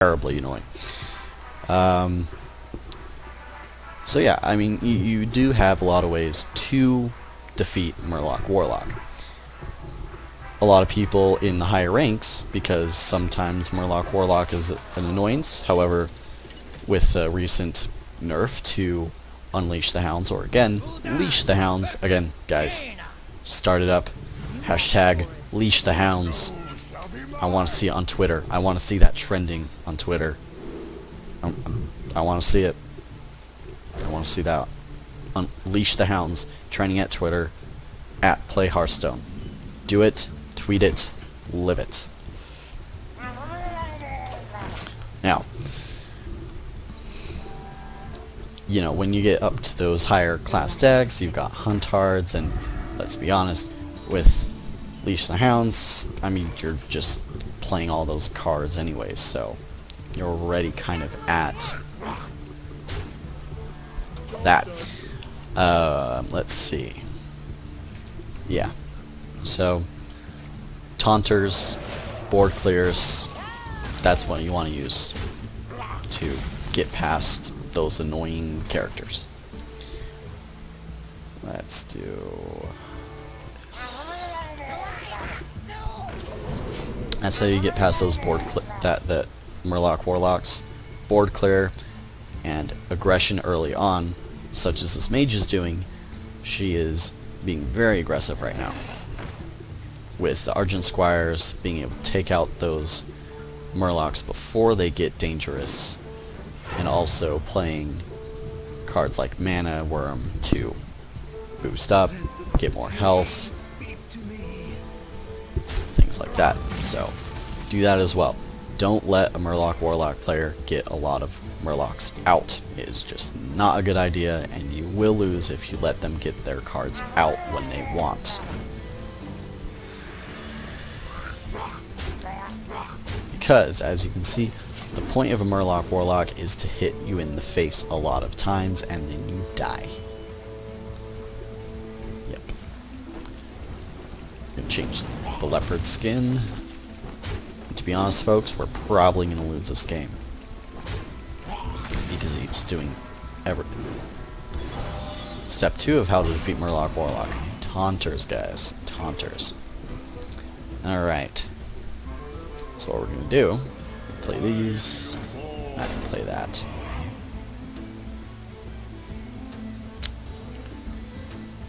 terribly annoying. So yeah, I mean, you do have a lot of ways to defeat Murloc Warlock. A lot of people in the higher ranks, because sometimes Murloc Warlock is an annoyance. However, with the recent nerf to Unleash the Hounds, or again, Leash the Hounds, again, guys, start it up, hashtag Leash the Hounds. I want to see it on Twitter. I want to see that trending on Twitter. I want to see it. I want to see that. Unleash the Hounds, trending at Twitter, at Play Hearthstone. Do it, tweet it, live it. Now, you know, when you get up to those higher class decks, you've got Huntards, and let's be honest, with Leash the Hounds, I mean, you're just playing all those cards anyways, so you're already kind of at that. Let's see. Yeah. So, Taunters, board clears, that's what you want to use to get past those annoying characters. Let's do this. That's how you get past those board that Murloc Warlocks. Board clear and aggression early on, such as this mage is doing. She is being very aggressive right now, with the Argent Squires being able to take out those Murlocs before they get dangerous, and also playing cards like Mana Worm to boost up, get more health, things like that. So do that as well. Don't let a Murloc Warlock player get a lot of Murlocs out. It is just not a good idea, and you will lose if you let them get their cards out when they want. Because, as you can see, the point of a Murloc Warlock is to hit you in the face a lot of times, and then you die. Yep. Gonna change the leopard skin. To be honest, folks, we're probably gonna lose this game, because he's doing everything. Step 2 of how to defeat Murloc Warlock. Taunters, guys. Taunters. Alright. So what we're going to do, play these, I can play that.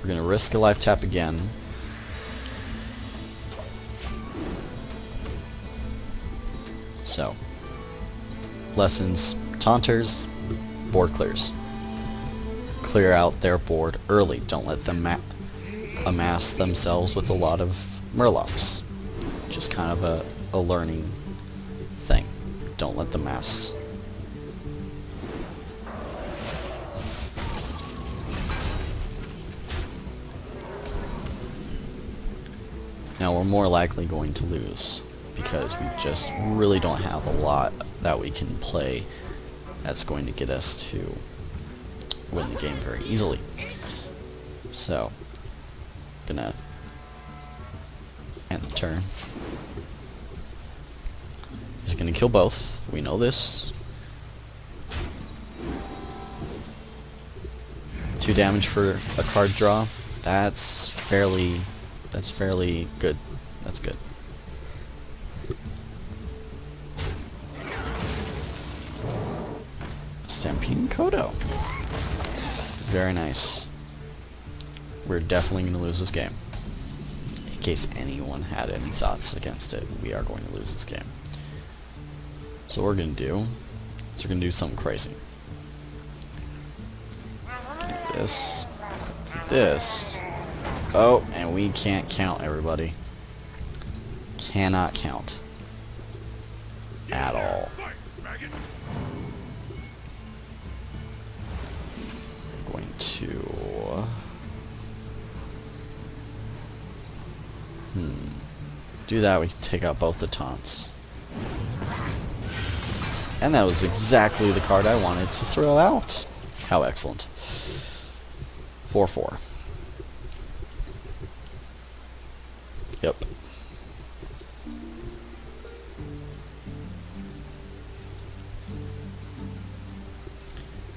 We're going to risk a life tap again. So, lessons, Taunters, board clears. Clear out their board early. Don't let them amass themselves with a lot of Murlocs. Just kind of a learning thing. Don't let them mass. Now we're more likely going to lose, because we just really don't have a lot that we can play that's going to get us to win the game very easily. So, gonna end the turn. He's gonna kill both. We know this. 2 damage for a card draw. That's fairly good. That's good. Stampede Kodo. Very nice. We're definitely going to lose this game. In case anyone had any thoughts against it, we are going to lose this game. So what we're going to do is we're going to do something crazy. This. This. Oh, and we can't count, everybody. Cannot count. At all. Going to... do that, we can take out both the taunts. And that was exactly the card I wanted to throw out. How excellent. 4-4. Yep.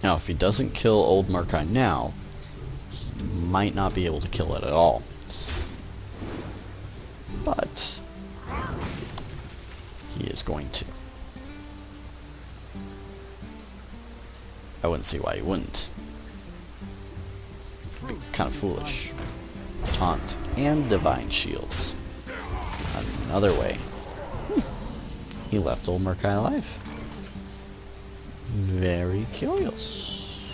Now, if he doesn't kill Old Murkai now, he might not be able to kill it at all. But he is going to. I wouldn't see why he wouldn't. Kind of foolish. Taunt and Divine Shields. Another way. He left Old Murkai alive. Very curious.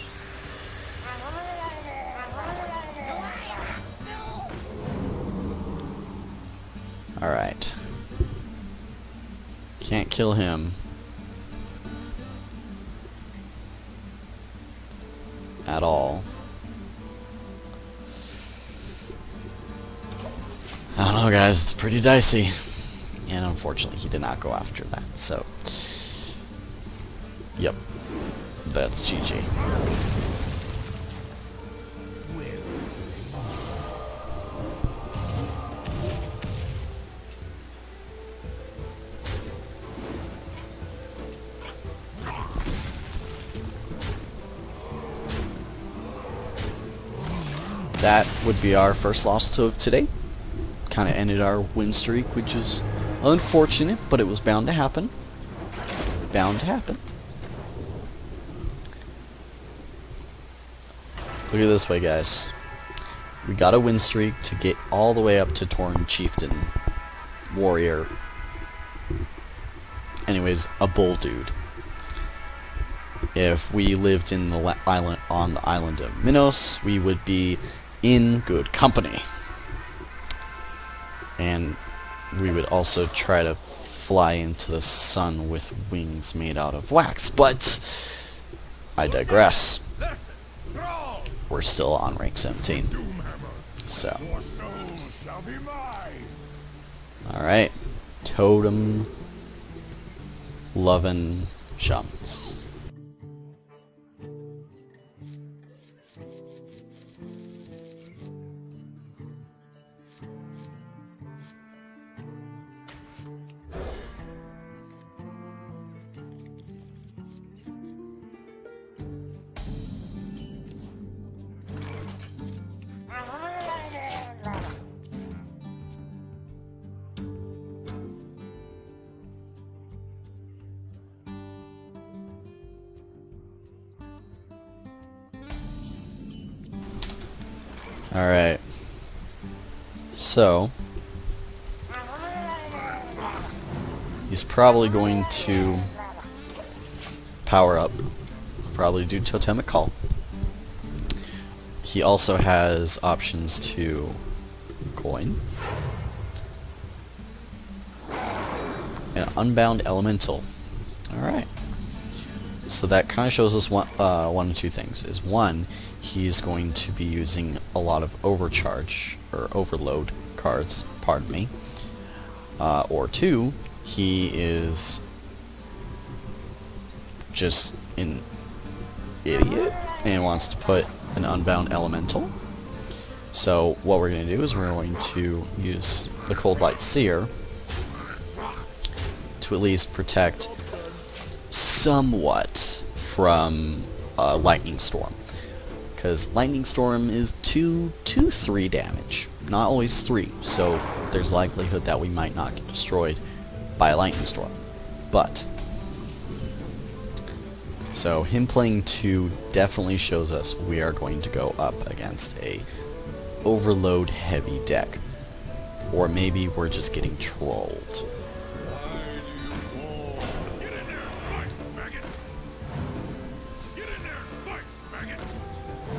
Alright. Can't kill him. At all. I don't know, guys, it's pretty dicey. And unfortunately, he did not go after that, so... Yep. That's GG. That would be our first loss of today. Kind of ended our win streak, which is unfortunate, but it was bound to happen. Bound to happen. Look at this way, guys. We got a win streak to get all the way up to Tauren Chieftain Warrior. Anyways, a bull dude. If we lived in the island on the island of Minos, we would be in good company. And we would also try to fly into the sun with wings made out of wax, but I digress. We're still on rank 17. So. Alright. Totem lovin' Shums. Alright. So, he's probably going to power up. Probably do Totemic Call. He also has options to coin. An Unbound Elemental. Alright. So that kind of shows us one of two things. Is one, he's going to be using a lot of overcharge, or overload cards, pardon me. Or two, he is just an idiot and wants to put an Unbound Elemental. So what we're going to do is we're going to use the Cold Light Seer to at least protect somewhat from Lightning Storm. Because Lightning Storm is 3 damage, not always 3, so there's likelihood that we might not get destroyed by a Lightning Storm. But, so him playing 2 definitely shows us we are going to go up against a overload heavy deck. Or maybe we're just getting trolled.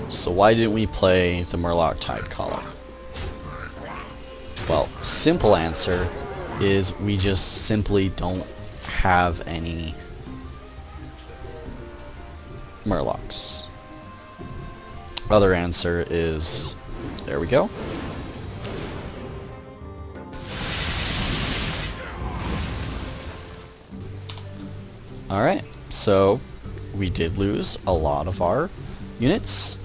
So why didn't we play the Murloc Tidecaller? Well, simple answer is we just simply don't have any Murlocs. Other answer is, there we go. Alright, so we did lose a lot of our units.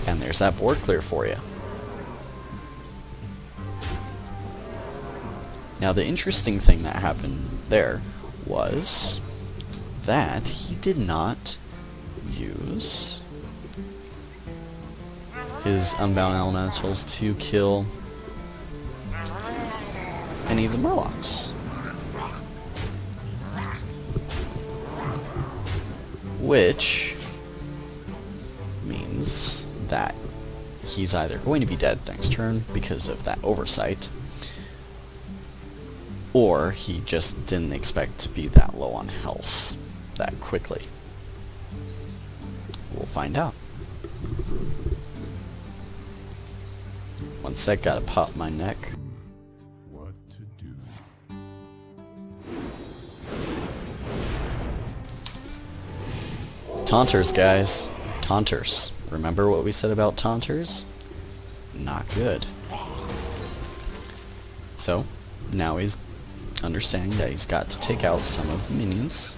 And there's that board clear for you. Now the interesting thing that happened there was that he did not use his Unbound Elementals to kill any of the Murlocs. Which means that he's either going to be dead next turn because of that oversight, or he just didn't expect to be that low on health that quickly. We'll find out. One sec, gotta pop my neck. What to do? Taunters, guys. Taunters. Remember what we said about taunters? Not good. So, now he's understanding that he's got to take out some of the minions.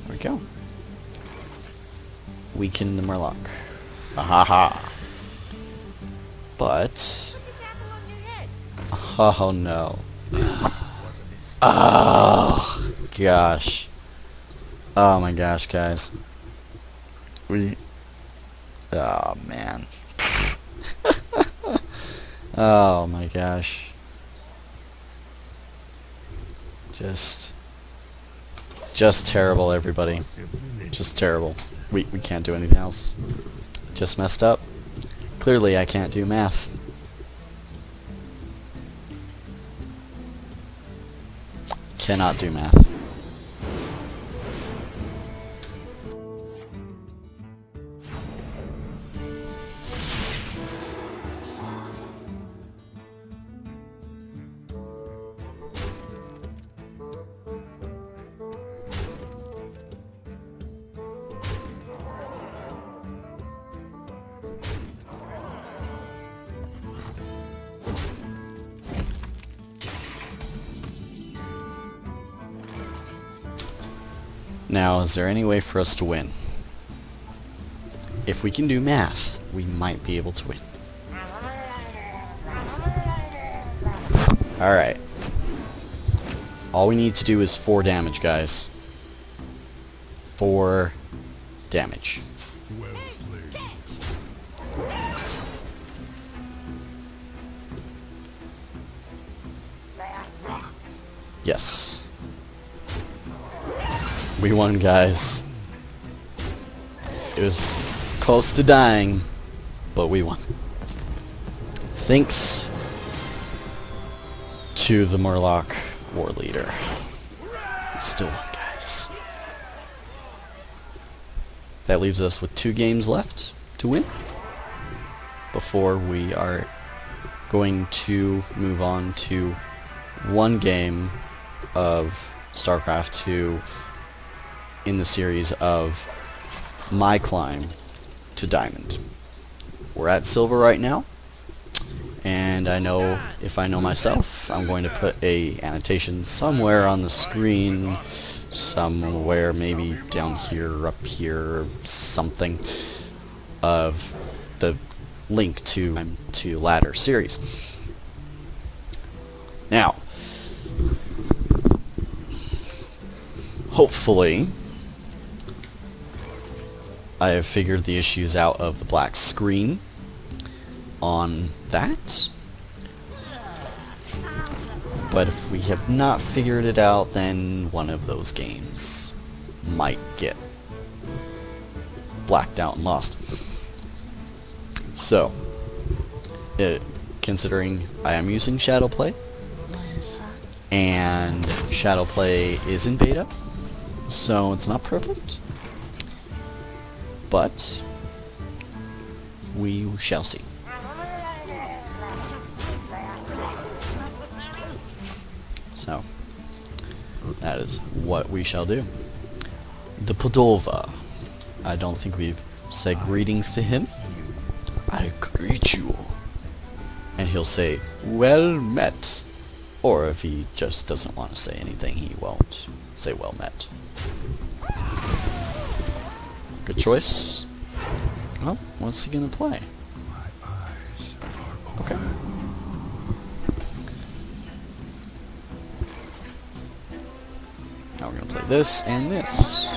There we go. Weaken the Murloc. Ahaha. But... oh no. Oh gosh. Oh my gosh, guys. Oh man. Oh my gosh. Just terrible, everybody. Just terrible. We can't do anything else. Just messed up. Clearly I can't do math. Cannot do math. Now, is there any way for us to win? If we can do math, we might be able to win. Alright. All we need to do is 4 damage, guys. 4 damage. Well played. Yes. We won, guys. It was close to dying, but we won. Thanks to the Murloc War Leader. We still won, guys. That leaves us with 2 games left to win before we are going to move on to 1 game of StarCraft 2 in the series of my climb to Diamond. We're at Silver right now, and I know, if I know myself, I'm going to put a annotation somewhere on the screen, somewhere maybe down here, up here, something, of the link to Ladder series. Now, hopefully I have figured the issues out of the black screen on that. But if we have not figured it out, then one of those games might get blacked out and lost. So, considering I am using Shadowplay, and Shadowplay is in beta, so it's not perfect, but we shall see. So, that is what we shall do. The Padova. I don't think we've said greetings to him. I greet you. And he'll say, well met. Or if he just doesn't want to say anything, he won't say well met. Good choice. Well, what's he gonna play? My eyes are Okay. Now we're going to play this and this.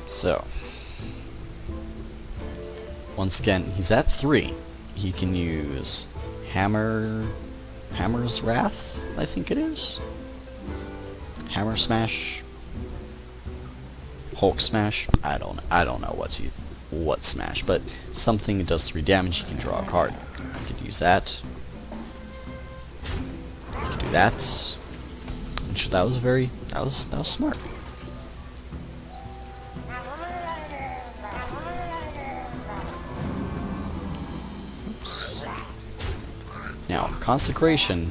So, once again, he's at 3. He can use Hammer's Wrath, I think it is. Hammer Smash, Hulk Smash. I don't know what smash, but something that does 3 damage. You can draw a card. You could use that. You could do that. Which that was smart. Oops. Now, Consecration.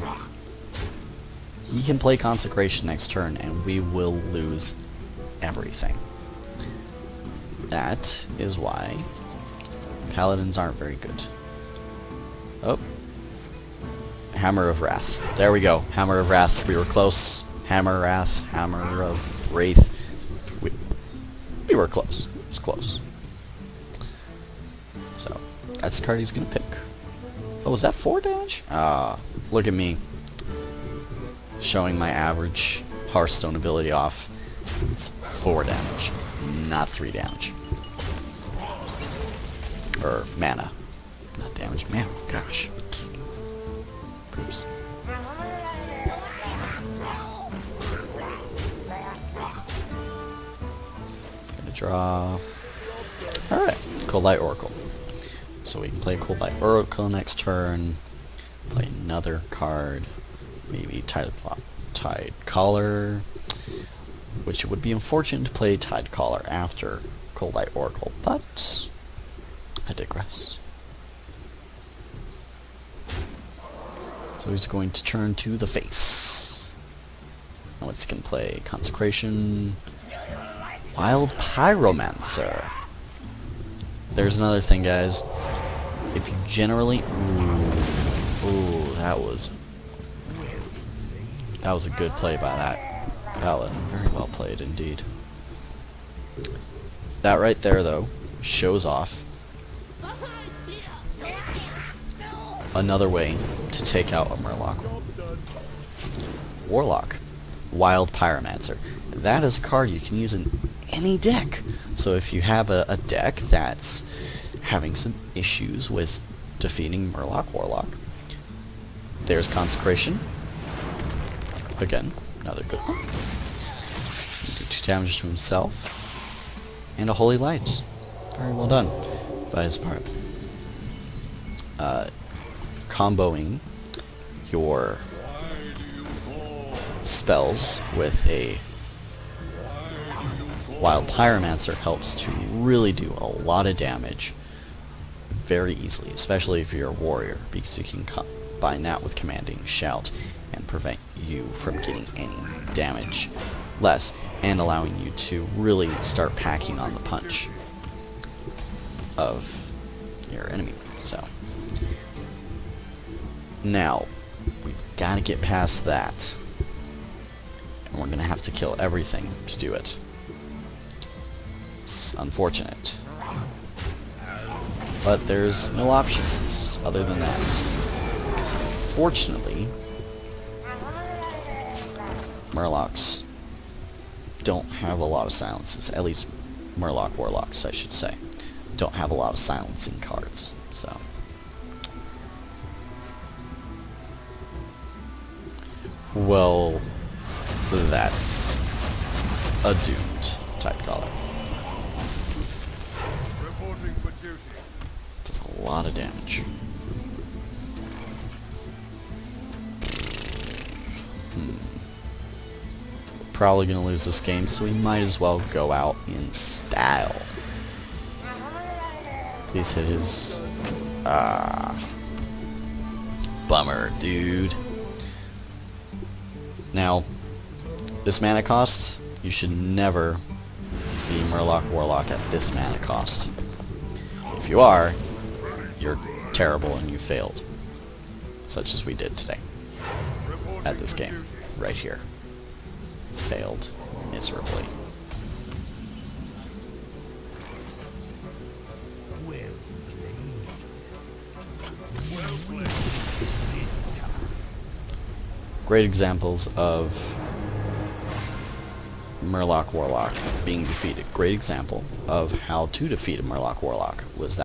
He can play Consecration next turn, and we will lose everything. That is why Paladins aren't very good. Oh. Hammer of Wrath. There we go. Hammer of Wrath. We were close. Hammer Wrath. Hammer of Wraith. We were close. It was close. So, that's the card he's going to pick. Oh, was that 4 damage? Ah, look at me. Showing my average Hearthstone ability off. It's 4 damage, not 3 damage. Or mana. Not damage, mana. Gosh. Oops. Gonna draw. Alright, Cold Light Oracle. So we can play Cold Light Oracle next turn. Play another card. Maybe Tide Caller, which would be unfortunate to play Tide Caller after Cold Light Oracle, but I digress. So he's going to turn to the face. Now let's can play Consecration, Wild Pyromancer. There's another thing, guys. If you generally, ooh, that was a good play by that Paladin. Very well played indeed. That right there, though, shows off another way to take out a Murloc. Warlock. Wild Pyromancer. That is a card you can use in any deck. So if you have a deck that's having some issues with defeating Murloc Warlock, there's Consecration. Again, another good one. Do 2 damage to himself. And a Holy Light. Very well done by his part. Comboing your spells with a Wild Pyromancer helps to really do a lot of damage very easily, especially if you're a warrior, because you can combine that with Commanding Shout and prevent you from getting any damage less, and allowing you to really start packing on the punch of your enemy. So now we've got to get past that, and we're gonna have to kill everything to do it. It's unfortunate, but there's no options other than that, because unfortunately Murlocs don't have a lot of silences. At least Murloc Warlocks, I should say, don't have a lot of silencing cards. So well, that's a doomed Tide Caller. Does a lot of damage. Probably gonna lose this game, so we might as well go out in style. Please hit his... bummer, dude. Now, this mana cost, you should never be Murloc Warlock at this mana cost. If you are, you're terrible and you failed. Such as we did today. At this game. Right here. Failed miserably. Great examples of Murloc Warlock being defeated. Great example of how to defeat a Murloc Warlock was that.